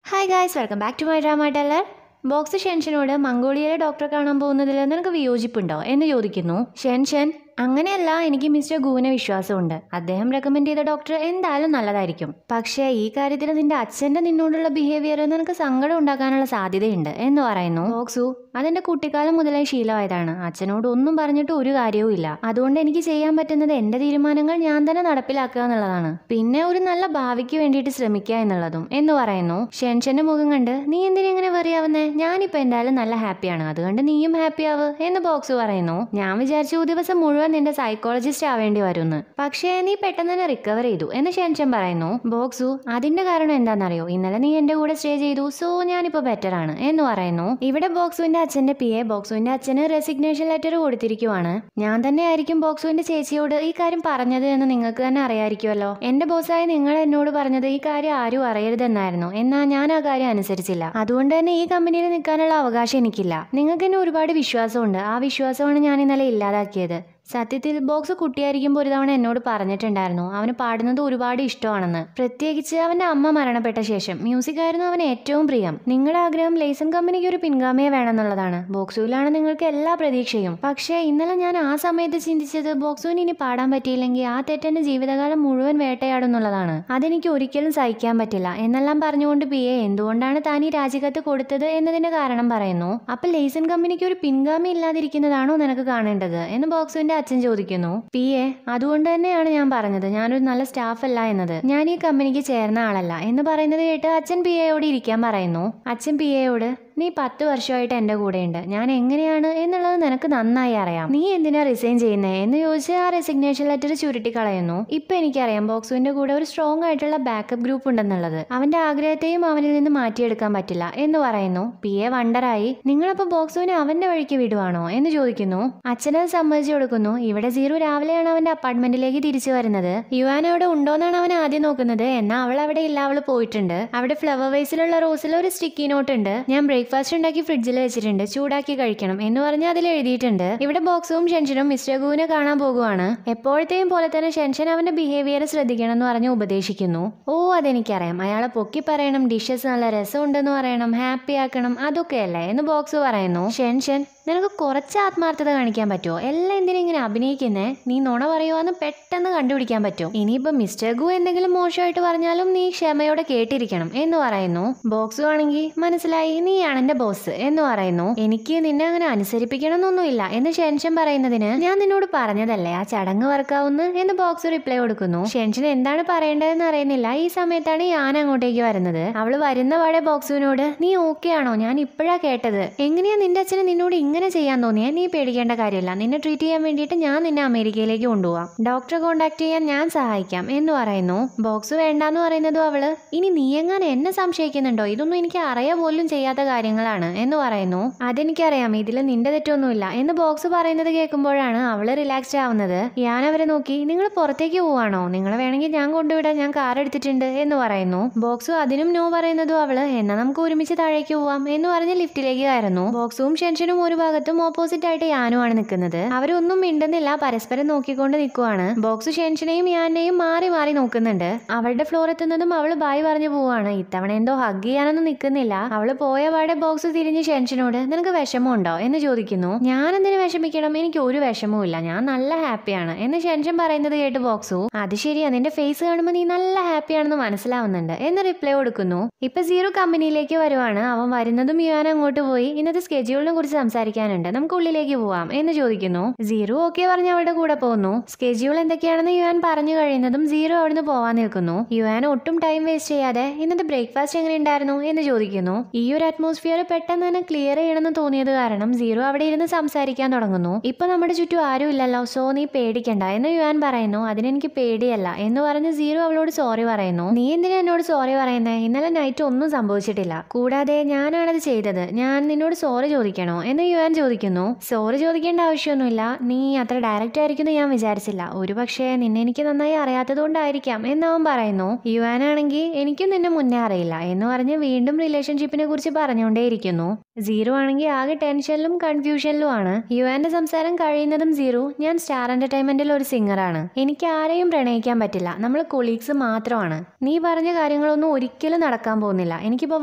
Hi guys, welcome back to my drama teller. Box ഷെൻഷനോട് മംഗോളിയയിലെ ഡോക്ടറെ കാണാൻ പോകുന്നതിൽ നിനക്ക് വിയോജിപ്പുണ്ടോ എന്ന് ചോദിക്കുന്നു. ഷെൻഷൻ അങ്ങനെയല്ല, എനിക്ക് മിസ്റ്റർ ഗുവിനെ വിശ്വാസമുണ്ട്. അദ്ദേഹം റെക്കമെൻഡ് ചെയ്ത ഡോക്ടർ എന്തായാലും നല്ലതായിരിക്കും. പക്ഷേ ഈ കാര്യത്തിൽ നിന്റെ അച്ഛൻ്റെ നിന്നോടുള്ള ബിഹേവിയർ നിനക്ക് സങ്കടം ഉണ്ടാക്കാനുള്ള സാധ്യതയുണ്ട് എന്ന് പറയുന്നു. ബോക്സു അതെന്റെ കുട്ടിക്കാലം മുതലേ ശീലമായതാണ്. അച്ഛനോട് ഒന്നും പറഞ്ഞിട്ട് ഒരു കാര്യവും ഇല്ല. അതുകൊണ്ട് എനിക്ക് ചെയ്യാൻ പറ്റുന്നത് എന്റെ തീരുമാനങ്ങൾ ഞാൻ തന്നെ നടപ്പിലാക്കുക എന്നുള്ളതാണ്. പിന്നെ ഒരു നല്ല ഭാവിക്ക് വേണ്ടിയിട്ട് ശ്രമിക്കുക എന്നുള്ളതും എന്ന് പറയുന്നു. ഷെൻഷന്റെ മുഖം കണ്ട് നീ എന്തിനാ ഇങ്ങനെ വെറിയാവുന്നേ? ഞാനിപ്പോ എന്തായാലും നല്ല ഹാപ്പിയാണ്, അതുകൊണ്ട് നീയും ഹാപ്പി ആവ് എന്ന് ബോക്സ് പറയുന്നു. ഞാൻ വിചാരിച്ചു ദിവസം മുഴുവൻ നിന്റെ സൈക്കോളജിസ്റ്റ് ആവേണ്ടി വരുമെന്ന്, പക്ഷേ നീ പെട്ടെന്ന് തന്നെ റിക്കവർ ചെയ്തു എന്ന് ഷെൻഷൻ പറയുന്നു. ബോക്സു അതിന്റെ കാരണം എന്താണെന്നറിയോ? ഇന്നലെ നീ എന്റെ കൂടെ സ്റ്റേ ചെയ്തു, സോ ഞാനിപ്പോ ബെറ്റർ ആണ് എന്ന് പറയുന്നു. ഇവിടെ ബോക്സുവിന്റെ അച്ഛന്റെ PA ബോക്സുവിന്റെ അച്ഛന് റെസിഗ്നേഷൻ ലെറ്റർ കൊടുത്തിരിക്കുവാണ്. ഞാൻ തന്നെ ആയിരിക്കും ബോക്സുവിന്റെ ചേച്ചിയോട് ഈ കാര്യം പറഞ്ഞത് എന്ന് നിങ്ങൾക്ക് തന്നെ അറിയാമായിരിക്കുമല്ലോ. എന്റെ ബോസായ നിങ്ങൾ എന്നോട് പറഞ്ഞത് ഈ കാര്യം ആരും അറിയരുതെന്നായിരുന്നു. എന്നാൽ ഞാൻ ആ കാര്യം അനുസരിച്ചില്ല. അതുകൊണ്ട് തന്നെ ഈ കമ്പനിയിൽ നിൽക്കാനുള്ള അവകാശം എനിക്കില്ല. നിങ്ങൾക്ക് എന്നെ ഒരുപാട് വിശ്വാസമുണ്ട്. ആ വിശ്വാസമാണ് ഞാൻ ഇന്നലെ ഇല്ലാതാക്കിയത്. സത്യത്തിൽ ബോക്സ് കുട്ടിയായിരിക്കുമ്പോൾ ഒരു തവണ എന്നോട് പറഞ്ഞിട്ടുണ്ടായിരുന്നു അവന് പാടുന്നത് ഒരുപാട് ഇഷ്ടമാണെന്ന്. പ്രത്യേകിച്ച് അവന്റെ അമ്മ മരണപ്പെട്ട ശേഷം മ്യൂസിക് ആയിരുന്നു അവന് ഏറ്റവും പ്രിയം. നിങ്ങളുടെ ആഗ്രഹം ലേസൺ കമ്പനിക്ക് ഒരു പിൻഗാമിയെ വേണമെന്നുള്ളതാണ്. ബോക്സുവിലാണ് നിങ്ങൾക്ക് എല്ലാ പ്രതീക്ഷയും. പക്ഷേ ഇന്നലെ ഞാൻ ആ സമയത്ത് ചിന്തിച്ചത് ബോക്സുവിന് ഇനി പാടാൻ പറ്റിയില്ലെങ്കിൽ ആ തെറ്റെന്റെ ജീവിതകാലം മുഴുവൻ വേട്ടയാടുന്നുള്ളതാണ്. അതെനിക്ക് ഒരിക്കലും സഹിക്കാൻ പറ്റില്ല എന്നെല്ലാം പറഞ്ഞുകൊണ്ട് PA എന്തുകൊണ്ടാണ് താൻ ഈ രാജിക്കത്ത് കൊടുത്തത് എന്നതിന്റെ കാരണം പറയുന്നു. അപ്പൊ ലേസൺ കമ്പനിക്ക് ഒരു പിൻഗാമി ഇല്ലാതിരിക്കുന്നതാണോ നിനക്ക് കാണേണ്ടത് എന്ന് ബോക്സുവിന്റെ അച്ഛൻ ചോദിക്കുന്നു. PA അതുകൊണ്ട് തന്നെയാണ് ഞാൻ പറഞ്ഞത് ഞാനൊരു നല്ല സ്റ്റാഫ് അല്ല എന്നത്. ഞാൻ ഈ കമ്പനിക്ക് ചേർന്ന ആളല്ല എന്ന് പറയുന്നത് കേട്ട് അച്ഛൻ PAയോട് ഇരിക്കാൻ പറയുന്നു. അച്ഛൻ PAയോട് നീ 10 വർഷമായിട്ട് എന്റെ കൂടെയുണ്ട്, ഞാൻ എങ്ങനെയാണ് എന്നുള്ളത് നിനക്ക് നന്നായി അറിയാം. നീ എന്തിനാ റിസൈൻ ചെയ്യുന്നേ എന്ന് ചോദിച്ച് ആ റെസിഗ്നേഷൻ ലെറ്റർ ചുരുട്ടിക്കളയുന്നു. ഇപ്പൊ എനിക്കറിയാം ബോക്സുവിന്റെ കൂടെ ഒരു സ്ട്രോങ് ആയിട്ടുള്ള ബാക്കപ്പ് ഗ്രൂപ്പ് ഉണ്ടെന്നുള്ളത്. അവന്റെ ആഗ്രഹത്തെയും അവനിൽ നിന്ന് മാറ്റിയെടുക്കാൻ പറ്റില്ല എന്ന് പറയുന്നു. PA വണ്ടറായി നിങ്ങളപ്പോ ബോക്സുവിനെ അവന്റെ വഴിക്ക് വിടുവാണോ എന്ന് ചോദിക്കുന്നു. അച്ഛനത് സമ്മതിച്ചു കൊടുക്കുന്നു. ഇവിടെ സീറു രാവിലെയാണ് അവന്റെ അപ്പാർട്ട്മെന്റിലേക്ക് തിരിച്ചു വരുന്നത്. യുവാൻ അവിടെ ഉണ്ടോന്നാണ് അവൻ ആദ്യം നോക്കുന്നത്. എന്നാൽ അവൾ അവിടെ ഇല്ല, അവള് പോയിട്ടുണ്ട്. അവിടെ ഫ്ലവർ വൈസിലുള്ള റോസിൽ ഒരു സ്റ്റിക്കി നോട്ട് ഉണ്ട്. ഞാൻ ബ്രേക്ക്ഫാസ്റ്റ് ഉണ്ടാക്കി ഫ്രിഡ്ജിൽ വെച്ചിട്ടുണ്ട്, ചൂടാക്കി കഴിക്കണം എന്ന് പറഞ്ഞ് അതിൽ എഴുതിയിട്ടുണ്ട്. ഇവിടെ ബോക്സും ഷെൻഷനും മിസ്റ്റർ ഗുവിനെ കാണാൻ പോകുവാണ്. എപ്പോഴത്തെയും പോലെ തന്നെ ഷെൻഷൻ അവന്റെ ബിഹേവിയർ ശ്രദ്ധിക്കണം എന്ന് പറഞ്ഞ് ഉപദേശിക്കുന്നു. ഓ അതെനിക്കറിയാം, അയാളെ പൊക്കി പറയണം, ഡിഷസ് നല്ല രസമുണ്ടെന്ന് പറയണം, ഹാപ്പി ആക്കണം, അതൊക്കെയല്ലേ എന്ന് ബോക്സ് പറയുന്നു. ഷെൻഷൻ നിനക്ക് കുറച്ച് ആത്മാർത്ഥത കാണിക്കാൻ പറ്റുമോ? എല്ലാം എന്തിനാ ഇങ്ങനെ അഭിനയിക്കുന്നേ? നീ നുണ പറയുവാന്ന് പെട്ടെന്ന് കണ്ടുപിടിക്കാൻ പറ്റും. ഇനിയിപ്പോ മിസ്റ്റർ ഗു എന്തെങ്കിലും മോശമായിട്ട് പറഞ്ഞാലും നീ ക്ഷമയോടെ കേട്ടിരിക്കണം എന്ന് പറയുന്നു. ബോക്സ് ആണെങ്കിൽ മനസ്സിലായി, നീയാണ് എന്റെ ബോസ് എന്ന് പറയുന്നു. എനിക്ക് നിന്നെ അങ്ങനെ അനുസരിപ്പിക്കണം എന്നൊന്നുമില്ല എന്ന് ഷെൻഷൻ പറയുന്നതിന് ഞാൻ നിന്നോട് പറഞ്ഞതല്ലേ ആ ചടങ്ങ് വർക്കാവുന്നു എന്ന് ബോക്സ് റിപ്ലൈ കൊടുക്കുന്നു. ഷെൻഷൻ എന്താണ് പറയേണ്ടതെന്ന് അറിയുന്നില്ല. ഈ സമയത്താണ് ഞാൻ അങ്ങോട്ടേക്ക് വരുന്നത്. അവള് വരുന്ന പാടെ ബോക്സുവിനോട് നീ ഓക്കെ ആണോ? ഞാൻ ഇപ്പോഴാ കേട്ടത്. എങ്ങനെയാ നിന്റെ അച്ഛന് നിന്നോട് ഇങ്ങനെ ചെയ്യാൻ തോന്നിയാ? നീ പേടിക്കേണ്ട കാര്യമില്ല, നിന്നെ ട്രീറ്റ് ചെയ്യാൻ വേണ്ടിയിട്ട് ഞാൻ നിന്നെ അമേരിക്കയിലേക്ക് കൊണ്ടുപോവാം. ഡോക്ടറെ കോണ്ടാക്ട് ചെയ്യാൻ ഞാൻ സഹായിക്കാം എന്ന് പറയുന്നു. ബോക്സ് വേണ്ടാന്ന് പറയുന്നതും അവള് ഇനി നീ എങ്ങനെ എന്നെ സംശയിക്കുന്നുണ്ടോ? ഇതൊന്നും എനിക്ക് അറിയാ പോലും ചെയ്യാത്ത കാര്യങ്ങളാണ് എന്ന് പറയുന്നു. അതെനിക്കറിയാം, ഇതിൽ നിന്റെ തെറ്റൊന്നുമില്ല എന്ന് ബോക്സ് പറയുന്നത് കേൾക്കുമ്പോഴാണ് അവള് റിലാക്സ്ഡ് ആവുന്നത്. ഞാൻ അവരെ നോക്കി നിങ്ങൾ പുറത്തേക്ക് പോവാണോ? നിങ്ങളെ വേണമെങ്കിൽ ഞാൻ കൊണ്ടുവിടാം, ഞാൻ കാർ എടുത്തിട്ടുണ്ട് എന്ന് പറയുന്നു. ബോക്സു അതിനും നോ പറയുന്നതും അവള് എന്നാ നമുക്ക് ഒരുമിച്ച് താഴേക്ക് പോവാം എന്ന് പറഞ്ഞ് ലിഫ്റ്റിലേക്ക് കയറുന്നു. ബോക്സും ഷെൻഷനും ഒരു ഭാഗത്തും ഓപ്പോസിറ്റ് ആയിട്ട് യാനുമാണ് നിൽക്കുന്നത്. അവരൊന്നും മിണ്ടുന്നില്ല, പരസ്പരം നോക്കിക്കൊണ്ട് നിൽക്കുവാണ്. ബോക്സ് ഷെൻഷനെയും യാനെയും മാറി മാറി നോക്കുന്നുണ്ട്. അവളുടെ ഫ്ലോർ എത്തുന്നതും അവള് ബായ് പറഞ്ഞു പോവാണ്. ഇത്തവണ എന്തോ ഹഗ് ചെയ്യാനൊന്നും നിൽക്കുന്നില്ല. അവള് പോയ പാടെ ബോക്സ് തിരിഞ്ഞ് ഷെൻഷനോട് നിനക്ക് വിഷമമുണ്ടോ എന്ന് ചോദിക്കുന്നു. ഞാൻ എന്തിനു വിഷമിക്കണം? എനിക്ക് ഒരു വിഷമവും ഇല്ല, ഞാൻ നല്ല ഹാപ്പിയാണ് എന്ന് ഷെൻഷൻ പറയുന്നത് കേട്ട് ബോക്സു അത് ശരിയാ, നിന്റെ ഫേസ് കാണുമ്പോൾ നീ നല്ല ഹാപ്പിയാണെന്ന് മനസ്സിലാവുന്നുണ്ട് എന്ന് റിപ്ലൈ കൊടുക്കുന്നു. ഇപ്പൊ സീറോ കമ്പനിയിലേക്ക് വരുവാണ്. അവൻ വരുന്നതും യുവാൻ അങ്ങോട്ട് പോയി ഇന്നത്തെ സ്കെഡ്യൂളിനെ കുറിച്ച് സംസാരിക്കാനുണ്ട്, നമുക്ക് ഉള്ളിലേക്ക് പോവാം എന്ന് ചോദിക്കുന്നു. സീറോ ഓക്കെ പറഞ്ഞ് അവളുടെ കൂടെ പോകുന്നു. സ്കെഡ്യൂൾ എന്തൊക്കെയാണെന്ന് യുവാൻ പറഞ്ഞു കഴിയുന്നതും സീറോ അവിടുന്ന് പോവാൻ നിൽക്കുന്നു. യുവാൻ ഒട്ടും ടൈം വേസ്റ്റ് ചെയ്യാതെ ഇന്നത്തെ ബ്രേക്ക്ഫാസ്റ്റ് എങ്ങനെ ഉണ്ടായിരുന്നു എന്ന് ചോദിക്കുന്നു. ഈ ഒരു അറ്റ്മോസ്ഫിയർ പെട്ടെന്ന് തന്നെ ക്ലിയർ ചെയ്യണമെന്ന് തോന്നിയത് കാരണം സീറോ അവിടെ ഇരുന്ന് സംസാരിക്കാൻ തുടങ്ങുന്നു. ഇപ്പൊ നമ്മുടെ ചുറ്റും ആരും ഇല്ലല്ലോ, സോ നീ പേടിക്കണ്ട എന്ന് യുവാൻ പറയുന്നു. അതിനെനിക്ക് പേടിയല്ല എന്ന് പറഞ്ഞ് സീറോ അവളോട് സോറി പറയുന്നു. നീ എന്തിനാ എന്നോട് സോറി പറയുന്നേ? ഇന്നലെ നൈറ്റ് ഒന്നും സംഭവിച്ചിട്ടില്ല, കൂടാതെ ഞാനാണത് ചെയ്തത്, ഞാൻ നിന്നോട് സോറി ചോദിക്കണോ എന്ന് യുവാൻ ചോദിക്കുന്നു. സോറി ചോദിക്കേണ്ട ആവശ്യമൊന്നുമില്ല, നീ അത്ര ഡയറക്റ്റ് ആയിരിക്കും ഞാൻ വിചാരിച്ചില്ല, ഒരു പക്ഷേ നിന്നെ എനിക്ക് നന്നായി അറിയാത്തത് കൊണ്ടായിരിക്കാം എന്നവൻ പറയുന്നു. യുവാനാണെങ്കിൽ എനിക്കും നിന്നെ മുന്നേ അറിയില്ല എന്ന് പറഞ്ഞ് വീണ്ടും റിലേഷൻഷിപ്പിനെ കുറിച്ച് പറഞ്ഞുകൊണ്ടേയിരിക്കുന്നു. സീറോ ആണെങ്കിൽ ആകെ ടെൻഷനിലും കൺഫ്യൂഷനിലും ആണ്. യുവാന്റെ സംസാരം കഴിയുന്നതും സീറോ, ഞാൻ സ്റ്റാർ എന്റർടൈൻമെന്റിൽ ഒരു സിംഗറാണ്, എനിക്ക് ആരെയും പ്രണയിക്കാൻ പറ്റില്ല, നമ്മൾ കൊളീഗ്സ് മാത്രമാണ്, നീ പറഞ്ഞ കാര്യങ്ങളൊന്നും ഒരിക്കലും നടക്കാൻ പോകുന്നില്ല, എനിക്കിപ്പോൾ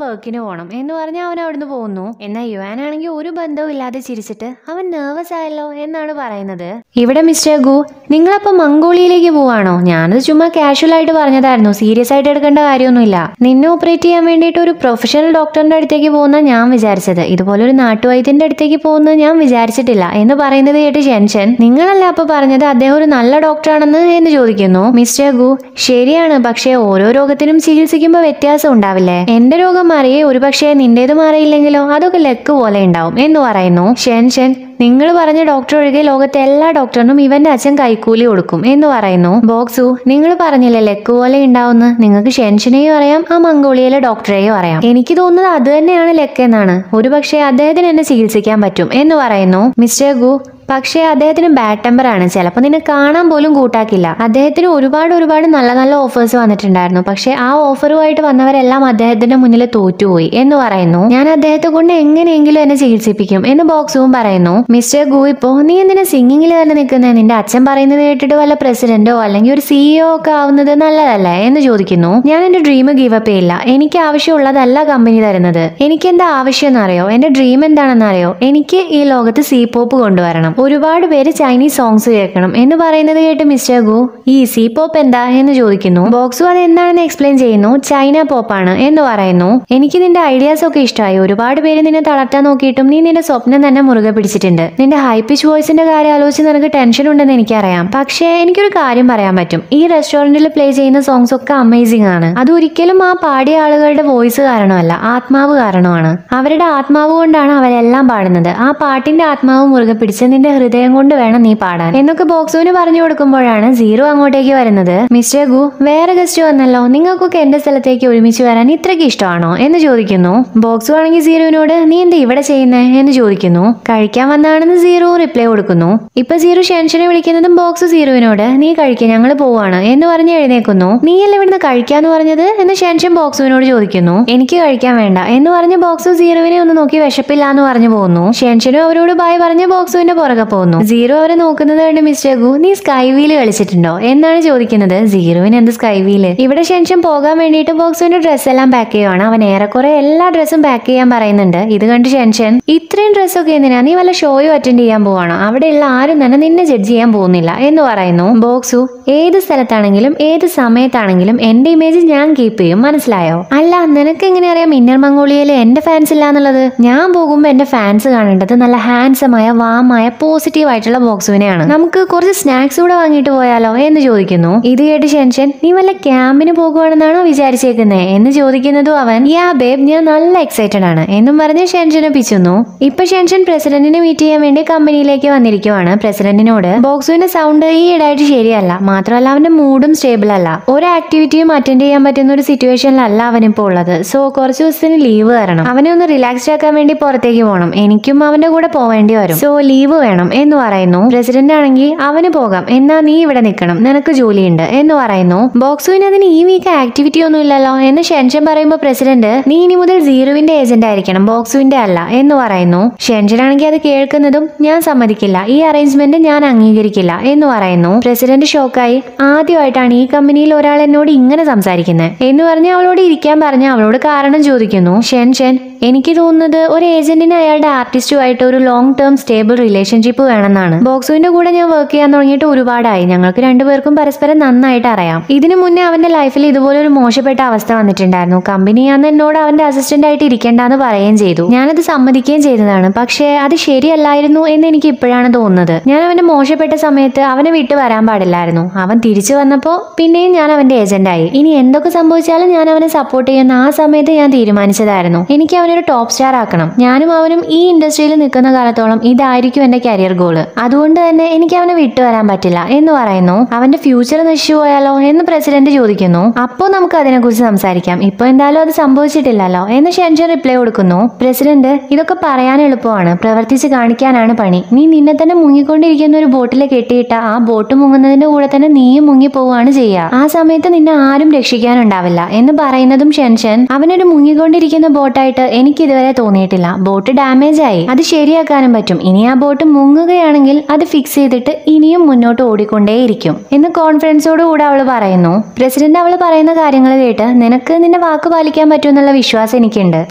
വർക്കിന് പോകണം എന്ന് പറഞ്ഞ് അവൻ അവിടുന്ന് പോകുന്നു. എന്നാൽ യുവാനാണെങ്കിൽ ഒരു ബന്ധവും ഇല്ലാതെ ചിരിച്ചിട്ട് അവൻ നെർവസ് ആയല്ലോ എന്നാണ് പറയുന്നത്. ഇവിടെ മിസ്റ്റർ ഗു, നിങ്ങളപ്പോൾ മംഗോളിയയിലേക്ക് പോവാണോ? ഞാനത് ചുമ്മാ കാഷ്വൽ ആയിട്ട് പറഞ്ഞതായിരുന്നു, സീരിയസ് ആയിട്ട് എടുക്കേണ്ട കാര്യമൊന്നുമില്ല. നിന്നെ ഓപ്പറേറ്റ് ചെയ്യാൻ വേണ്ടിയിട്ട് ഒരു പ്രൊഫഷണൽ ഡോക്ടറിന്റെ അടുത്തേക്ക് പോകുന്ന ഞാൻ വിചാരിച്ചത്, ഇതുപോലൊരു നാട്ടുവൈദ്യന്റെ അടുത്തേക്ക് പോകുന്നത് ഞാൻ വിചാരിച്ചിട്ടില്ല എന്ന് പറയുന്നത് കേട്ട് ഷെൻഷൻ, നിങ്ങളല്ല അപ്പൊ പറഞ്ഞത് അദ്ദേഹം ഒരു നല്ല ഡോക്ടറാണെന്ന് എന്ന് ചോദിക്കുന്നു. മിസ്റ്റർ ഗു, ശരിയാണ്, പക്ഷേ ഓരോ രോഗത്തിനും ചികിത്സിക്കുമ്പോൾ വ്യത്യാസം ഉണ്ടാവില്ലേ? എന്റെ രോഗം മാറിയേ ഒരു പക്ഷേ നിന്റേത് മാറിയില്ലെങ്കിലോ, അതൊക്കെ ലക്ക് പോലെ ഉണ്ടാവും എന്ന് പറയുന്നു. ഷെൻഷൻ, നിങ്ങൾ പറഞ്ഞ ഡോക്ടർ ഒഴികെ ലോകത്തെ എല്ലാ ഡോക്ടറിനും ഇവന്റെ അച്ഛൻ കൈക്കൂലി കൊടുക്കും എന്ന് പറയുന്നു. ബോക്സു, നിങ്ങൾ പറഞ്ഞില്ലേ ലക്ക് പോലെ ഉണ്ടാവുന്ന, നിങ്ങൾക്ക് ഷെൻഷനെയും അറിയാം ആ മംഗോളിയയിലെ ഡോക്ടറെയും അറിയാം, എനിക്ക് തോന്നുന്നത് അത് തന്നെയാണ് ലക്ക് എന്നാണ്, ഒരു പക്ഷേ അദ്ദേഹത്തിന് എന്നെ ചികിത്സിക്കാൻ പറ്റും എന്ന് പറയുന്നു. മിസ്റ്റർ ഗു, പക്ഷേ അദ്ദേഹത്തിന് ബാഡ് ടെമ്പർ ആണ്, ചിലപ്പോൾ നിന്നെ കാണാൻ പോലും കൂട്ടാക്കില്ല. അദ്ദേഹത്തിന് ഒരുപാട് നല്ല നല്ല ഓഫേഴ്സ് വന്നിട്ടുണ്ടായിരുന്നു, പക്ഷെ ആ ഓഫറുമായിട്ട് വന്നവരെല്ലാം അദ്ദേഹത്തിന്റെ മുന്നിൽ തോറ്റുപോയി എന്ന് പറയുന്നു. ഞാൻ അദ്ദേഹത്തെ കൊണ്ട് എങ്ങനെയെങ്കിലും എന്നെ ചികിത്സിപ്പിക്കും എന്ന് ബോക്സുവും പറയുന്നു. മിസ്റ്റർ ഗു, ഇപ്പോ നീ എന്തിനാ സിംഗിങ്ങിൽ തന്നെ നിൽക്കുന്നത്? നിന്റെ അച്ഛൻ പറയുന്നത് കേട്ടിട്ട് വല്ല പ്രസിഡന്റോ അല്ലെങ്കിൽ ഒരു CEO ഒക്കെ ആവുന്നത് നല്ലതല്ലേ എന്ന് ചോദിക്കുന്നു. ഞാൻ എന്റെ ഡ്രീം ഗീവ് അപ്പ് ചെയ്യില്ല, എനിക്ക് ആവശ്യമുള്ളതല്ല കമ്പനി തരുന്നത്, എനിക്ക് എന്താ ആവശ്യം എന്നറിയോ? എന്റെ ഡ്രീം എന്താണെന്നറിയോ? എനിക്ക് ഈ ലോകത്ത് C-pop കൊണ്ടുവരണം, ഒരുപാട് പേര് ചൈനീസ് സോങ്സ് കേൾക്കണം എന്ന് പറയുന്നത് കേട്ട് മിസ്റ്റർ ഗു, ഈ C-pop എന്താ എന്ന് ചോദിക്കുന്നു. ബോക്സു അത് എന്താണെന്ന് എക്സ്പ്ലെയിൻ ചെയ്യുന്നു. ചൈന പോപ്പാണ് എന്ന് പറയുന്നു. എനിക്ക് നിന്റെ ഐഡിയാസ് ഒക്കെ ഇഷ്ടമായി, ഒരുപാട് പേര് നിന്നെ തളർത്താൻ നോക്കിയിട്ടും നീ നിന്റെ സ്വപ്നം തന്നെ മുറുകെ പിടിച്ചിട്ടുണ്ട്. നിന്റെ ഹൈ പിച്ച് വോയിസിന്റെ കാര്യം ആലോചിച്ച് നിനക്ക് ടെൻഷൻ ഉണ്ടെന്ന് എനിക്കറിയാം, പക്ഷേ എനിക്കൊരു കാര്യം പറയാൻ പറ്റും, ഈ റെസ്റ്റോറന്റിൽ പ്ലേ ചെയ്യുന്ന സോങ്സ് ഒക്കെ അമേസിംഗ് ആണ്, അത് ഒരിക്കലും ആ പാടിയ ആളുകളുടെ വോയിസ് കാരണമല്ല, ആത്മാവ് കാരണമാണ്, അവരുടെ ആത്മാവ് കൊണ്ടാണ് അവരെല്ലാം പാടുന്നത്, ആ പാട്ടിന്റെ ആത്മാവ് മുറുകെ പിടിച്ച് നിന്റെ ഹൃദയം കൊണ്ട് വേണം നീ പാടാൻ എന്നൊക്കെ ബോക്സുവിന് പറഞ്ഞു കൊടുക്കുമ്പോഴാണ് സീറോ അങ്ങോട്ടേക്ക് വരുന്നത്. മിസ്റ്റർ ഗു, വേറെ ഗസ്റ്റ് വന്നല്ലോ, നിങ്ങൾക്കൊക്കെ എന്റെ സ്ഥലത്തേക്ക് ഒരുമിച്ച് വരാൻ ഇത്രയ്ക്ക് ഇഷ്ടമാണോ എന്ന് ചോദിക്കുന്നു. ബോക്സു ആണെങ്കിൽ സീറോവിനോട് നീ എന്താ ഇവിടെ ചെയ്യുന്നേ എന്ന് ചോദിക്കുന്നു. കഴിക്കാൻ വന്നാണെന്ന് സീറോ റിപ്ലൈ കൊടുക്കുന്നു. ഇപ്പൊ സീറോ ഷെൻഷനെ വിളിക്കുന്നതും ബോക്സ് സീറോവിനോട് നീ കഴിക്കുക ഞങ്ങൾ പോവാണ് എന്ന് പറഞ്ഞ് എഴുന്നേക്കുന്നു. നീയല്ലേ ഇവിടുന്ന് കഴിക്കാന്ന് പറഞ്ഞത് എന്ന് ഷെൻഷൻ ബോക്സുവിനോട് ചോദിക്കുന്നു. എനിക്ക് കഴിക്കാൻ വേണ്ട എന്ന് പറഞ്ഞ് ബോക്സു സീറോവിനെ ഒന്ന് നോക്കി വിശപ്പില്ല എന്ന് പറഞ്ഞു പോകുന്നു. ഷെൻഷനും അവരോട് ബായ് പറഞ്ഞ് ബോക്സുവിന്റെ പുറകെ പോകുന്നു. സീറോ അവരെ നോക്കുന്നത് കണ്ട് മിസ്റ്റർ ഗു, നീ സ്കൈ വീല് കളിച്ചിട്ടുണ്ടോ എന്നാണ് ചോദിക്കുന്നത്. സീറോവിന് എന്ത് സ്കൈ വീല്? ഇവിടെ ഷെൻഷൻ പോകാൻ വേണ്ടിയിട്ട് ബോക്സുവിന്റെ ഡ്രസ്സ് എല്ലാം പാക്ക് ചെയ്യുവാണ്. അവൻ ഏറെക്കുറെ എല്ലാ ഡ്രസ്സും പാക്ക് ചെയ്യാൻ പറയുന്നുണ്ട്. ഇത് കണ്ട് ഷെൻഷൻ, ഇത്രയും ഡ്രസ്സൊക്കെ എന്തിനാ, നീ വല്ല ഷോയോ അറ്റൻഡ് ചെയ്യാൻ പോവാണോ? അവിടെയുള്ള ആരും തന്നെ നിന്നെ ജഡ്ജ് ചെയ്യാൻ പോകുന്നില്ല എന്ന് പറയുന്നു. ബോക്സു, ഏത് സ്ഥലത്താണെങ്കിലും ഏത് സമയത്താണെങ്കിലും എന്റെ ഇമേജ് ഞാൻ കീപ്പ് ചെയ്യും, മനസ്സിലായോ? അല്ല, നിനക്ക് എങ്ങനെ അറിയാം ഇന്നർ മംഗോളിയയിൽ എന്റെ ഫാൻസ് ഇല്ല എന്നുള്ളത്? ഞാൻ പോകുമ്പോ എന്റെ ഫാൻസ് കാണേണ്ടത് നല്ല ഹാൻഡ്സമായ വാമായ പോസിറ്റീവ് ആയിട്ടുള്ള ബോക്സുവിനെയാണ്. നമുക്ക് കുറച്ച് സ്നാക്സ് കൂടെ വാങ്ങിയിട്ട് പോയാലോ എന്ന് ചോദിക്കുന്നു. ഇത് കേട്ട് ഷെൻഷൻ, നീ വല്ല ക്യാമ്പിന് പോകുവാണെന്നാണോ വിചാരിച്ചേക്കുന്നേ എന്ന് ചോദിക്കുന്നതും അവൻ, യാ ബേബ്, ഞാൻ നല്ല എക്സൈറ്റഡ് ആണ് എന്നും പറഞ്ഞ് ഷെൻഷനെ പിച്ചുന്നു. ഇപ്പൊ ഷെൻഷൻ പ്രസിഡന്റിനെ മീറ്റ് ചെയ്യാൻ വേണ്ടി കമ്പനിയിലേക്ക് വന്നിരിക്കുവാണ്. പ്രസിഡന്റിനോട്, ബോക്സുവിന്റെ സൗണ്ട് ഈ ഇടായിട്ട് ശരിയല്ല, മാത്രമല്ല അവന്റെ മൂഡും സ്റ്റേബിൾ അല്ല, ഒരു ആക്ടിവിറ്റിയും അറ്റൻഡ് ചെയ്യാൻ പറ്റുന്ന ഒരു സിറ്റുവേഷനിലല്ല അവനിപ്പോ ഉള്ളത്, സോ കുറച്ച് ദിവസത്തിന് ലീവ് തരണം, അവനെ ഒന്ന് റിലാക്സ്ഡ് ആക്കാൻ വേണ്ടി പുറത്തേക്ക് പോകണം, എനിക്കും അവന്റെ കൂടെ പോവേണ്ടി വരും, സോ ലീവ് വേണം എന്ന് പറയുന്നു. പ്രസിഡന്റ് ആണെങ്കിൽ അവന് പോകാം, എന്നാ നീ ഇവിടെ നിൽക്കണം, നിനക്ക് ജോലിയുണ്ട് എന്ന് പറയുന്നു. ബോക്സുവിന് അതിന് ഈ വീക്ക് ആക്ടിവിറ്റി ഒന്നും ഇല്ലല്ലോ എന്ന് ഷെൻഷൻ പറയുമ്പോൾ പ്രസിഡന്റ്, നീ ഇനി മുതൽ സീറോവിന്റെ ഏജന്റ് ആയിരിക്കണം, ബോക്സുവിന്റെ അല്ല എന്ന് പറയുന്നു. ഷെൻഷൻ ആണെങ്കിൽ അത് കേൾക്കുന്നതും ഞാൻ സമ്മതിക്കില്ല, ഈ അറേഞ്ച്മെന്റ് ഞാൻ അംഗീകരിക്കില്ല എന്ന് പറയുന്നു. പ്രസിഡന്റ് ഷോക്കായി, ആദ്യമായിട്ടാണ് ഈ കമ്പനിയിൽ ഒരാൾ എന്നോട് ഇങ്ങനെ സംസാരിക്കുന്നത് എന്ന് പറഞ്ഞ് അവളോട് ഇരിക്കാൻ പറഞ്ഞ് അവളോട് കാരണം ചോദിക്കുന്നു. ഷെൻഷൻ, എനിക്ക് തോന്നുന്നത് ഒരു ഏജന്റിന് അയാളുടെ ആർട്ടിസ്റ്റുമായിട്ട് ഒരു ലോങ് ടേം സ്റ്റേബിൾ റിലേഷൻഷിപ്പ് വേണമെന്നാണ്. ബോക്സുവിന്റെ കൂടെ ഞാൻ വർക്ക് ചെയ്യാൻ തുടങ്ങിയിട്ട് ഒരുപാടായി, ഞങ്ങൾക്ക് രണ്ടുപേർക്കും പരസ്പരം നന്നായിട്ട് അറിയാം. ഇതിനു മുന്നേ അവന്റെ ലൈഫിൽ ഇതുപോലെ ഒരു മോശപ്പെട്ട അവസ്ഥ വന്നിട്ടുണ്ടായിരുന്നു. കമ്പനി അന്ന് എന്നോട് അവന്റെ അസിസ്റ്റന്റ് ആയിട്ട് ഇരിക്കേണ്ടെന്ന് പറയുകയും ചെയ്തു. ഞാനത് സമ്മതിക്കുകയും ചെയ്തതാണ്, പക്ഷേ അത് ശരിയല്ലായിരുന്നു എന്ന് എനിക്ക് ഇപ്പോഴാണ് തോന്നുന്നത്. ഞാൻ അവന്റെ മോശപ്പെട്ട സമയത്ത് അവനെ വിട്ട് വരാൻ പാടില്ലായിരുന്നു. അവൻ തിരിച്ചു വന്നപ്പോ പിന്നെയും ഞാൻ അവന്റെ ഏജന്റായി. ഇനി എന്തൊക്കെ സംഭവിച്ചാലും ഞാൻ അവനെ സപ്പോർട്ട് ചെയ്യുന്ന ആ സമയത്ത് ഞാൻ തീരുമാനിച്ചതായിരുന്നു, എനിക്ക് അവനൊരു ടോപ്പ് സ്റ്റാർ ആക്കണം. ഞാനും അവനും ഈ ഇൻഡസ്ട്രിയിൽ നിൽക്കുന്ന കാലത്തോളം ഇതായിരിക്കും എന്റെ കരിയർ ഗോള്. അതുകൊണ്ട് തന്നെ എനിക്ക് അവനെ വിട്ടുവരാൻ പറ്റില്ല എന്ന് പറയുന്നു. അവന്റെ ഫ്യൂച്ചർ നശിച്ചു പോയാലോ എന്ന് പ്രസിഡന്റ് ചോദിക്കുന്നു. അപ്പോൾ നമുക്ക് അതിനെക്കുറിച്ച് സംസാരിക്കാം, ഇപ്പൊ എന്തായാലും അത് സംഭവിച്ചിട്ടില്ലല്ലോ എന്ന് ഷെൻഷൻ റിപ്ലൈ കൊടുക്കുന്നു. പ്രസിഡന്റ്, ഇതൊക്കെ പറയാൻ എളുപ്പമാണ്, പ്രവർത്തിച്ച് കാണിക്കാനാണ് പണി. നീ നിന്നെ തന്നെ മുങ്ങിക്കൊണ്ടിരിക്കുന്ന ഒരു ബോട്ടിൽ കെട്ടിയിട്ട ആ ബോട്ട് മുങ്ങുന്നതിന്റെ കൂടെ തന്നെ നീയും മുങ്ങി പോവുകയാണ് ചെയ്യുക. ആ സമയത്ത് നിന്നെ ആരും രക്ഷിക്കാനുണ്ടാവില്ല എന്ന് പറയുന്നതും ഷെൻഷൻ അവനൊരു മുങ്ങിക്കൊണ്ടിരിക്കുന്ന ബോട്ടായിട്ട് എനിക്ക് ഇതുവരെ തോന്നിയിട്ടില്ല. ബോട്ട് ഡാമേജ് ആയി, അത് ശരിയാക്കാനും പറ്റും. ഇനി ആ ബോട്ട് മുങ്ങുകയാണെങ്കിൽ അത് ഫിക്സ് ചെയ്തിട്ട് ഇനിയും മുന്നോട്ട് ഓടിക്കൊണ്ടേയിരിക്കും എന്ന് കോൺഫിഡൻസോടുകൂടെ അവൾ പറയുന്നു. പ്രസിഡന്റ് അവൾ പറയുന്ന കാര്യങ്ങൾ കേട്ട് നിനക്ക് നിന്റെ വാക്ക് പാലിക്കാൻ പറ്റുമെന്നുള്ള വിശ്വാസം എനിക്കുണ്ട്.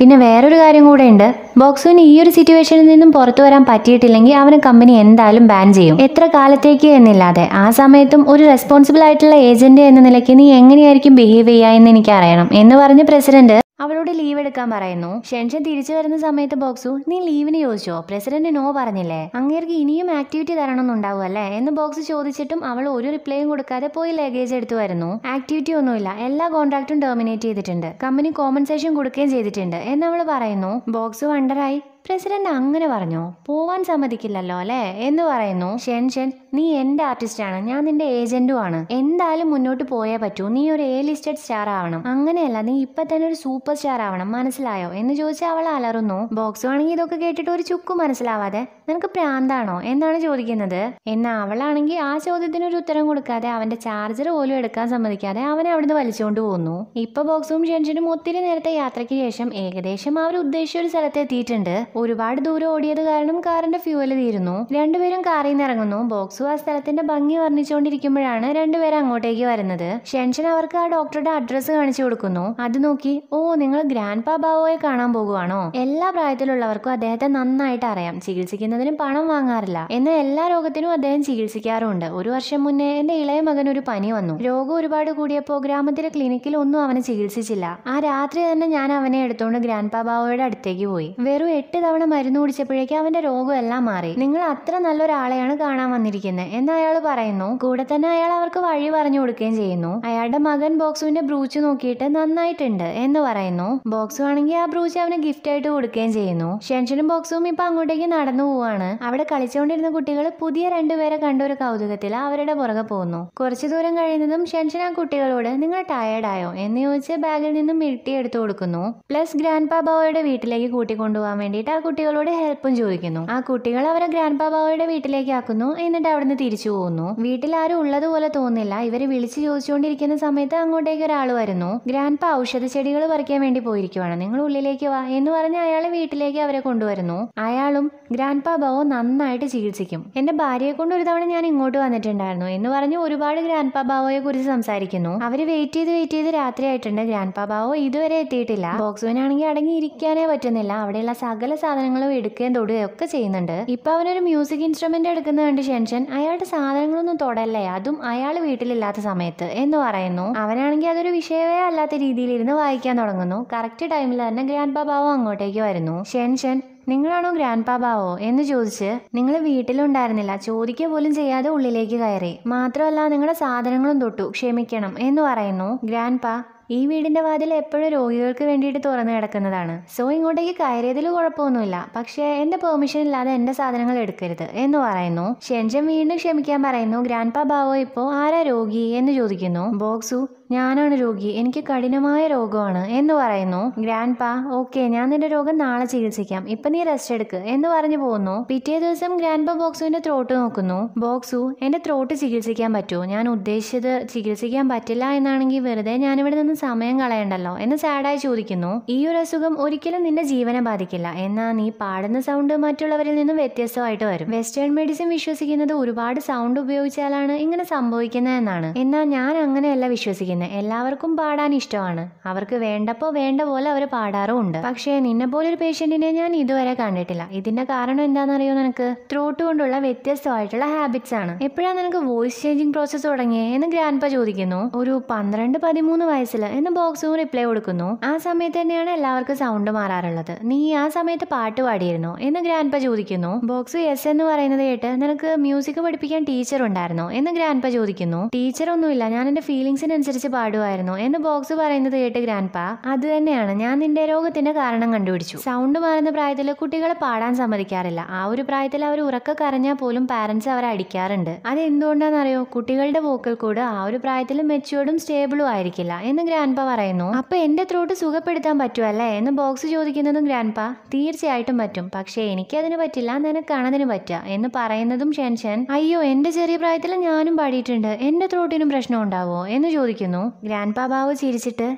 പിന്നെ വേറൊരു കാര്യം കൂടെ ഉണ്ട്, ബോക്സുവിന് ഈ ഒരു സിറ്റുവേഷനിൽ നിന്നും പുറത്തു വരാൻ പറ്റിയിട്ടില്ലെങ്കിൽ അവനെ കമ്പനി എന്തായാലും ബാൻ ചെയ്യും, എത്ര കാലത്തേക്ക് എന്നില്ലാതെ. ആ സമയത്തും ഒരു റെസ്പോൺസിബിൾ ആയിട്ടുള്ള ഏജന്റ് എന്ന നിലയ്ക്ക് നീ എങ്ങനെയായിരിക്കും ബിഹേവ് ചെയ്യുക എന്ന് എനിക്ക് അറിയണം എന്ന് പറഞ്ഞ് പ്രസിഡന്റ് അവളോട് ലീവ് എടുക്കാൻ പറയുന്നു. ഷെൻഷൻ തിരിച്ചു വരുന്ന സമയത്ത് ബോക്സു, നീ ലീവിന് ചോദിച്ചോ? പ്രസിഡന്റ് നോ പറഞ്ഞില്ലേ? അങ്ങേർക്ക് ഇനിയും ആക്ടിവിറ്റി തരണമെന്നുണ്ടാവും അല്ലേ എന്ന് ബോക്സ് ചോദിച്ചിട്ടും അവൾ ഒരു റിപ്ലൈയും കൊടുക്കാതെ പോയി ലഗേജ് എടുത്തു വരുന്നു. ആക്ടിവിറ്റി ഒന്നുമില്ല, എല്ലാ കോൺട്രാക്റ്റും ടെർമിനേറ്റ് ചെയ്തിട്ടുണ്ട്, കമ്പനി കോമ്പൻസേഷൻ കൊടുക്കുകയും ചെയ്തിട്ടുണ്ട് എന്ന് അവൾ പറയുന്നു. ബോക്സ് വണ്ടറായി, പ്രസിഡന്റ് അങ്ങനെ പറഞ്ഞോ? പോവാൻ സമ്മതിക്കില്ലല്ലോ അല്ലേ എന്ന് പറയുന്നു. ഷെൻഷൻ, നീ എന്റെ ആർട്ടിസ്റ്റാണ്, ഞാൻ നിന്റെ ഏജന്റും ആണ്, എന്തായാലും മുന്നോട്ട് പോയേ പറ്റൂ. നീ ഒരു എ ലിസ്റ്റഡ് സ്റ്റാർ ആവണം, അങ്ങനെയല്ല നീ ഇപ്പൊ തന്നെ ഒരു സൂപ്പർ സ്റ്റാർ ആവണം, മനസ്സിലായോ എന്ന് ചോദിച്ചാൽ അവൾ അലറുന്നു. ബോക്സ് ആണെങ്കിൽ ഇതൊക്കെ കേട്ടിട്ട് ഒരു ചുക്കും മനസ്സിലാവാതെ നിനക്ക് പ്രാന്താണോ എന്നാണ് ചോദിക്കുന്നത്. എന്നാൽ അവളാണെങ്കിൽ ആ ചോദ്യത്തിന് ഒരു ഉത്തരം കൊടുക്കാതെ അവന്റെ ചാർജർ പോലും എടുക്കാൻ സമ്മതിക്കാതെ അവനെ അവിടുന്ന് വലിച്ചുകൊണ്ട് പോകുന്നു. ഇപ്പൊ ബോക്സും ഷെൻഷനും ഒത്തിരി നേരത്തെ യാത്രയ്ക്ക് ശേഷം ഏകദേശം അവർ ഉദ്ദേശിച്ച ഒരു സ്ഥലത്ത് എത്തിയിട്ടുണ്ട്. ഒരുപാട് ദൂരം ഓടിയത് കാരണം കാറിന്റെ ഫ്യൂവല് തീരുന്നു. രണ്ടുപേരും കാറിൽ നിന്ന് ഇറങ്ങുന്നു. ബോക്സു ആ സ്ഥലത്തിന്റെ ഭംഗി വർണ്ണിച്ചുകൊണ്ടിരിക്കുമ്പോഴാണ് രണ്ടുപേരും അങ്ങോട്ടേക്ക് വരുന്നത്. ഷെൻഷൻ അവർക്ക് ആ ഡോക്ടറുടെ അഡ്രസ്സ് കാണിച്ചു കൊടുക്കുന്നു. അത് നോക്കി, ഓ നിങ്ങൾ ഗ്രാൻഡ് പാ ബാവോയെ കാണാൻ പോകുവാണോ? എല്ലാ പ്രായത്തിലുള്ളവർക്കും അദ്ദേഹത്തെ നന്നായിട്ട് അറിയാം, ചികിത്സിക്കുന്നതിന് പണം വാങ്ങാറില്ല, എന്നാൽ എല്ലാ രോഗത്തിനും അദ്ദേഹം ചികിത്സിക്കാറുണ്ട്. ഒരു വർഷം മുന്നേ എന്റെ ഇളയ മകൻ ഒരു പനി വന്നു, രോഗം ഒരുപാട് കൂടിയപ്പോൾ ഗ്രാമത്തിലെ ക്ലിനിക്കിൽ ഒന്നും അവനെ ചികിത്സിച്ചില്ല. ആ രാത്രി തന്നെ ഞാൻ അവനെ എടുത്തുകൊണ്ട് ഗ്രാൻഡ് പാ ബാവോയുടെ അടുത്തേക്ക് പോയി. വെറും 8 തവണ മരുന്ന് കുടിച്ചപ്പോഴേക്കും അവന്റെ രോഗം എല്ലാം മാറി. നിങ്ങൾ അത്ര നല്ലൊരാളെയാണ് കാണാൻ വന്നിരിക്കുന്നത് എന്ന് അയാൾ പറയുന്നു. കൂടെ തന്നെ അയാൾ അവർക്ക് വഴി പറഞ്ഞു കൊടുക്കുകയും ചെയ്യുന്നു. അയാളുടെ മകൻ ബോക്സുവിന്റെ ബ്രൂച്ച് നോക്കിയിട്ട് നന്നായിട്ടുണ്ട് എന്ന് പറയുന്നു. ബോക്സു ആണെങ്കിൽ ആ ബ്രൂച്ച് അവന് ഗിഫ്റ്റ് ആയിട്ട് കൊടുക്കുകയും ചെയ്യുന്നു. ഷെൻഷനും ബോക്സും ഇപ്പൊ അങ്ങോട്ടേക്ക് നടന്നു പോവാണ്. അവിടെ കളിച്ചുകൊണ്ടിരുന്ന കുട്ടികൾ പുതിയ രണ്ടുപേരെ കണ്ട ഒരു കൗതുകത്തിൽ അവരുടെ പുറകെ പോകുന്നു. കുറച്ചു ദൂരം കഴിയുന്നതും ഷെൻഷൻ ആ കുട്ടികളോട് നിങ്ങൾ ടയേർഡായോ എന്ന് ചോദിച്ച് ബാഗിൽ നിന്നും മിൽട്ടി എടുത്തു കൊടുക്കുന്നു. പ്ലസ് ഗ്രാൻഡ് പാ ബാവോയുടെ വീട്ടിലേക്ക് കൂട്ടിക്കൊണ്ടുപോകാൻ വേണ്ടിയിട്ട് ആ കുട്ടികളോട് ഹെൽപ്പും ചോദിക്കുന്നു. ആ കുട്ടികൾ അവരെ ഗ്രാൻഡ് പാ ബാവോയുടെ വീട്ടിലേക്ക് ആക്കുന്നു. എന്നിട്ട് അവിടുന്ന് തിരിച്ചു പോകുന്നു. വീട്ടിൽ ആരും ഉള്ളതുപോലെ തോന്നില്ല. ഇവര് വിളിച്ചു ചോദിച്ചുകൊണ്ടിരിക്കുന്ന സമയത്ത് അങ്ങോട്ടേക്ക് ഒരാൾ വരുന്നു. ഗ്രാൻഡ് പാ ഔഷധ ചെടികൾ പറിക്കാൻ വേണ്ടി പോയിരിക്കുവാണ്, നിങ്ങൾ ഉള്ളിലേക്ക് വാ എന്ന് പറഞ്ഞ് അയാളെ വീട്ടിലേക്ക് അവരെ കൊണ്ടുവരുന്നു. അയാളും ഗ്രാൻഡ് പാ ബാവോ നന്നായിട്ട് ചികിത്സിക്കും, എന്റെ ഭാര്യയെ കൊണ്ട് ഒരു തവണ ഞാൻ ഇങ്ങോട്ട് വന്നിട്ടുണ്ടായിരുന്നു എന്ന് പറഞ്ഞ് ഒരുപാട് ഗ്രാൻഡ് പാ ബാവോയെ കുറിച്ച് സംസാരിക്കുന്നു. അവര് വെയിറ്റ് ചെയ്ത് രാത്രി ആയിട്ടുണ്ട്. ഗ്രാൻഡ് പാ ബാവോ ഇതുവരെ എത്തിയിട്ടില്ല. ബോക്സുവിനാണെങ്കിൽ അടങ്ങി ഇരിക്കാനേ പറ്റുന്നില്ല. അവിടെയുള്ള സകല സാധനങ്ങളും എടുക്കുകയും തൊടുകയും ഒക്കെ ചെയ്യുന്നുണ്ട്. ഇപ്പൊ അവനൊരു മ്യൂസിക് ഇൻസ്ട്രുമെന്റ് എടുക്കുന്ന കണ്ട് ഷെൻഷൻ അയാളുടെ സാധനങ്ങളൊന്നും തൊടല്ലേ, അതും അയാൾ വീട്ടിലില്ലാത്ത സമയത്ത് എന്ന് പറയുന്നു. അവനാണെങ്കിൽ അതൊരു വിഷയമേ അല്ലാത്ത രീതിയിൽ ഇരുന്ന് വായിക്കാൻ തുടങ്ങുന്നു. കറക്റ്റ് ടൈമിൽ തന്നെ ഗ്രാൻഡ് പാ ബാവോ അങ്ങോട്ടേക്ക് വരുന്നു. ഷെൻഷൻ, നിങ്ങളാണോ ഗ്രാൻഡ് പാ ബാവോ എന്ന് ചോദിച്ച് നിങ്ങൾ വീട്ടിലുണ്ടായിരുന്നില്ല, ചോദിക്കുക പോലും ചെയ്യാതെ ഉള്ളിലേക്ക് കയറി. മാത്രമല്ല നിങ്ങളുടെ സാധനങ്ങളും തൊട്ടു, ക്ഷമിക്കണം എന്ന് പറയുന്നു. ഗ്രാൻഡ് പാ, ഈ വീടിന്റെ വാതിൽ എപ്പോഴും രോഗികൾക്ക് വേണ്ടിയിട്ട് തുറന്നു കിടക്കുന്നതാണ്. സോ ഇങ്ങോട്ടേക്ക് കയറിയതിൽ കുഴപ്പമൊന്നുമില്ല, പക്ഷേ എന്റെ പെർമിഷൻ ഇല്ലാതെ എന്റെ സാധനങ്ങൾ എടുക്കരുത് എന്ന് പറയുന്നു. ഷെൻഷൻ വീണ്ടും ക്ഷമിക്കാൻ പറയുന്നു. ഗ്രാൻഡ് പാ ബാവോ ഇപ്പോ ആരാ രോഗി എന്ന് ചോദിക്കുന്നു. ബോക്സു, ഞാനാണ് രോഗി, എനിക്ക് കഠിനമായ രോഗമാണ് എന്ന് പറയുന്നു. ഗ്രാൻഡ് പാ, ഓക്കെ ഞാൻ നിന്റെ രോഗം നാളെ ചികിത്സിക്കാം, ഇപ്പൊ നീ റെസ്റ്റ് എടുക്ക് എന്ന് പറഞ്ഞു പോകുന്നു. പിറ്റേ ദിവസം ഗ്രാൻഡ് പാ ബോക്സുവിന്റെ ത്രോട്ട് നോക്കുന്നു. ബോക്സു, എന്റെ ത്രോട്ട് ചികിത്സിക്കാൻ പറ്റുമോ? ഞാൻ ഉദ്ദേശിച്ചത് ചികിത്സിക്കാൻ പറ്റില്ല എന്നാണെങ്കിൽ വെറുതെ ഞാനിവിടെ നിന്ന് സമയം കളയണ്ടല്ലോ എന്ന് സാഡായി ചോദിക്കുന്നു. ഈ ഒരു അസുഖം ഒരിക്കലും നിന്റെ ജീവനെ ബാധിക്കില്ല, എന്നാൽ നീ പാടുന്ന സൗണ്ട് മറ്റുള്ളവരിൽ നിന്നും വ്യത്യസ്തമായിട്ട് വരും. വെസ്റ്റേൺ മെഡിസിൻ വിശ്വസിക്കുന്നത് ഒരുപാട് സൗണ്ട് ഉപയോഗിച്ചാലാണ് ഇങ്ങനെ സംഭവിക്കുന്നത് എന്നാണ്. എന്നാൽ ഞാൻ അങ്ങനെയല്ല വിശ്വസിക്കുന്നത്. എല്ലാവർക്കും പാടാൻ ഇഷ്ടമാണ്, അവർക്ക് വേണ്ടപ്പോ വേണ്ട പോലെ അവർ പാടാറുമുണ്ട്. പക്ഷേ നിന്നെ പോലൊരു പേഷ്യന്റിനെ ഞാൻ ഇതുവരെ കണ്ടിട്ടില്ല. ഇതിന്റെ കാരണം എന്താണെന്നറിയോ നിനക്ക്? ത്രോട്ട് കൊണ്ടുള്ള വ്യത്യസ്തമായിട്ടുള്ള ഹാബിറ്റ്സ് ആണ്. എപ്പോഴാണ് നിനക്ക് വോയിസ് ചേഞ്ചിങ് പ്രോസസ് തുടങ്ങിയേ എന്ന് ഗ്രാൻഡ് പാ ചോദിക്കുന്നു. ഒരു 12-13 വയസ്സിൽ എന്ന് ബോക്സും റിപ്ലൈ കൊടുക്കുന്നു. ആ സമയത്ത് തന്നെയാണ് എല്ലാവർക്കും സൗണ്ട് മാറാറുള്ളത്. നീ ആ സമയത്ത് പാട്ട് പാടിയിരുന്നോ എന്ന് ഗ്രാൻഡ് പാ ചോദിക്കുന്നു. ബോക്സ് യെസ് എന്ന് പറയുന്നത് കേട്ട് നിനക്ക് മ്യൂസിക് പഠിപ്പിക്കാൻ ടീച്ചർ ഉണ്ടായിരുന്നോ എന്ന് ഗ്രാൻഡ് പാ ചോദിക്കുന്നു. ടീച്ചർ ഒന്നുമില്ല, ഞാൻ എന്റെ ഫീലിംഗ്സിനനുസരിച്ച് പിടിച്ച് പാടുമായിരുന്നു എന്ന് ബോക്സ് പറയുന്നത് കേട്ട് ഗ്രാൻഡ്പ അത് തന്നെയാണ്, ഞാൻ നിന്റെ രോഗത്തിന്റെ കാരണം കണ്ടുപിടിച്ചു. സൗണ്ട് മാറുന്ന പ്രായത്തിൽ കുട്ടികളെ പാടാൻ സമ്മതിക്കാറില്ല. ആ ഒരു പ്രായത്തിൽ അവർ ഉറക്ക കരഞ്ഞാൽ പോലും പാരന്റ്സ് അവരെ അടിക്കാറുണ്ട്. അത് എന്തുകൊണ്ടാണെന്നറിയോ? കുട്ടികളുടെ വോക്കൽ കോഡ് ആ ഒരു പ്രായത്തിൽ മെച്യൂർഡും സ്റ്റേബിളും ആയിരിക്കില്ല എന്ന് ഗ്രാൻഡ്പ പറയുന്നു. അപ്പൊ എന്റെ ത്രോട്ട് സുഖപ്പെടുത്താൻ പറ്റുമല്ലേ എന്ന് ബോക്സ് ചോദിക്കുന്നതും ഗ്രാൻഡ്പ തീർച്ചയായിട്ടും പറ്റും, പക്ഷേ എനിക്കതിന് പറ്റില്ല, നിനക്കാണ് അതിന് പറ്റുക എന്ന് പറയുന്നതും ഷെൻഷൻ അയ്യോ എന്റെ ചെറിയ പ്രായത്തിൽ ഞാനും പാടിയിട്ടുണ്ട്, എന്റെ ത്രോട്ടിനും പ്രശ്നം ഉണ്ടാവോ എന്ന് ചോദിക്കുന്നു. ഗ്രാൻഡ്പ ബാബു ചിരിച്ചിട്ട്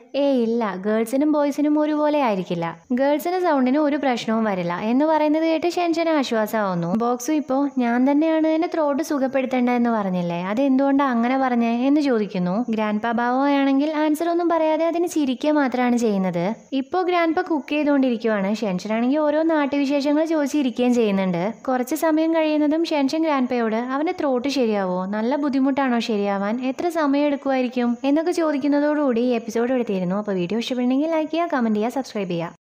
ഇല്ല, ഗേൾസിനും ബോയ്സിനും ഒരുപോലെ ആയിരിക്കില്ല, ഗേൾസിന്റെ സൗണ്ടിന് ഒരു പ്രശ്നവും വരില്ല എന്ന് പറയുന്നത് കേട്ട് ഷെൻഷന് ആശ്വാസമാവുന്നു. ബോക്സും ഇപ്പോ ഞാൻ തന്നെയാണ് എന്നെ ത്രോട്ട് സുഖപ്പെടുത്തേണ്ടതെന്ന് പറഞ്ഞില്ലേ, അത് എന്തുകൊണ്ടാണ് അങ്ങനെ പറഞ്ഞേ എന്ന് ചോദിക്കുന്നു. ഗ്രാൻഡ്പ ബാബു ആണെങ്കിൽ ആൻസർ ഒന്നും പറയാതെ അതിന് ചിരിക്കുക മാത്രമാണ് ചെയ്യുന്നത്. ഇപ്പോൾ ഗ്രാൻഡ്പ കുക്ക് ചെയ്തുകൊണ്ടിരിക്കുവാണ്. ഷെൻഷനാണെങ്കിൽ ഓരോ നാട്ടുവിശേഷങ്ങൾ ചോദിച്ചിരിക്കുകയും ചെയ്യുന്നുണ്ട്. കുറച്ച് സമയം കഴിയുന്നതും ഷെൻഷൻ ഗ്രാൻഡ്പയോട് അവന്റെ ത്രോട്ട് ശരിയാവോ, നല്ല ബുദ്ധിമുട്ടാണോ ശരിയാവാൻ, എത്ര സമയം എടുക്കുമായിരിക്കും എന്നൊക്കെ ചോദിക്കുന്നതോടുകൂടി ഈ എപ്പിസോഡ് എടുത്തിരുന്നു. അപ്പോൾ വീഡിയോ ഇഷ്ടപ്പെടുന്നെങ്കിൽ ലൈക്ക് ചെയ്യുക, കമന്റ് ചെയ്യുക, സബ്സ്ക്രൈബ് ചെയ്യുക.